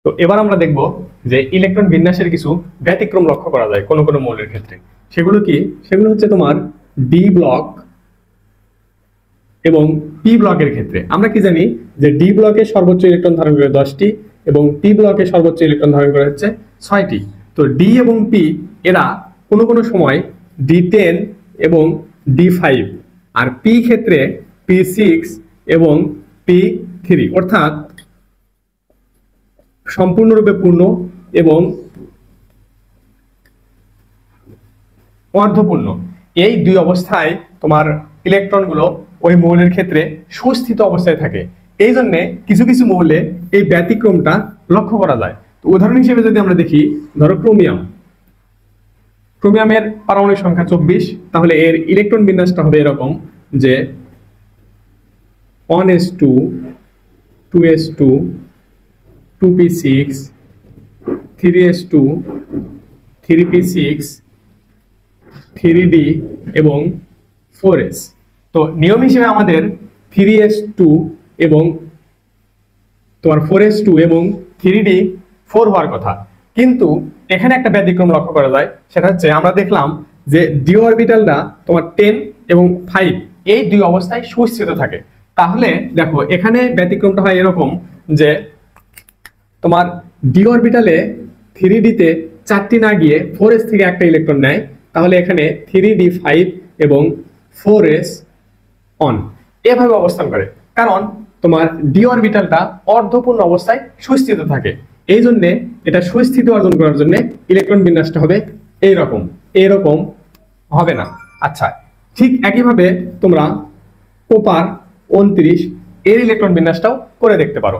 তো এবার আমরা দেখব যে ইলেকট্রন বিন্যাসের কিছু ব্যতিক্রম লক্ষ্য করা যায় কোন কোন মৌলের ক্ষেত্রে। সেগুলো কি? সেগুলো হচ্ছে তোমার ডি ব্লক এবং পি ব্লকের ক্ষেত্রে। আমরা কি জানি যে ডি ব্লকে সর্বোচ্চ ইলেকট্রন ধারণ করে 10টি এবং পি ব্লকে সর্বোচ্চ ইলেকট্রন ধারণ করে হচ্ছে 6টি। তো ডি এবং পি এরা কোনো কোনো সময় D10 এবং D5, আর পি ক্ষেত্রে P6 এবং P3, অর্থাৎ সম্পূর্ণরূপে পূর্ণ এবং অর্ধপূর্ণ। এই দুই অবস্থায় তোমার ইলেকট্রনগুলো ওই মৌলের ক্ষেত্রে সুস্থিত অবস্থায় থাকে। এই জন্য কিছু কিছু মৌলে এই ব্যতিক্রমটা লক্ষ্য করা যায়। তো উদাহরণ হিসেবে যদি আমরা দেখি, ধরো ক্রোমিয়ামের পারমাণবিক সংখ্যা 24, তাহলে এর ইলেকট্রন বিন্যাসটা হবে এরকম যে 1s2 2s2 2p6 3s2 3p6 3d এবং 4s। তো নিয়ম হিসেবে আমাদের 3s2 এবং তোমার 4s2 এবং 3d 4 হওয়ার কথা, কিন্তু এখানে একটা ব্যতিক্রম লক্ষ্য করা যায়। সেটা হচ্ছে আমরা দেখলাম যে ডি অরবিটালটা তোমার 10 এবং 5 এই দুই অবস্থায় সুস্থিত থাকে। তাহলে দেখো এখানে ব্যতিক্রমটা হয় এরকম যে তোমার ডি অরবিটালে 3d তে 4টি না গিয়ে 4s থেকে একটা ইলেকট্রন নেয়, তাহলে এখানে 3d5 এবং 4s অন এভাবে অবস্থান করে, কারণ তোমার ডি অরবিটালটা অর্ধপূর্ণ অবস্থায় সুস্থিত থাকে। এই জন্য এটা সুস্থিতি অর্জন করার জন্য ইলেকট্রন বিন্যাসটা হবে এইরকম, এরকম হবে না। আচ্ছা, ঠিক একইভাবে তোমরা কোপার 29 এর ইলেকট্রন বিন্যাসটাও করে দেখতে পারো।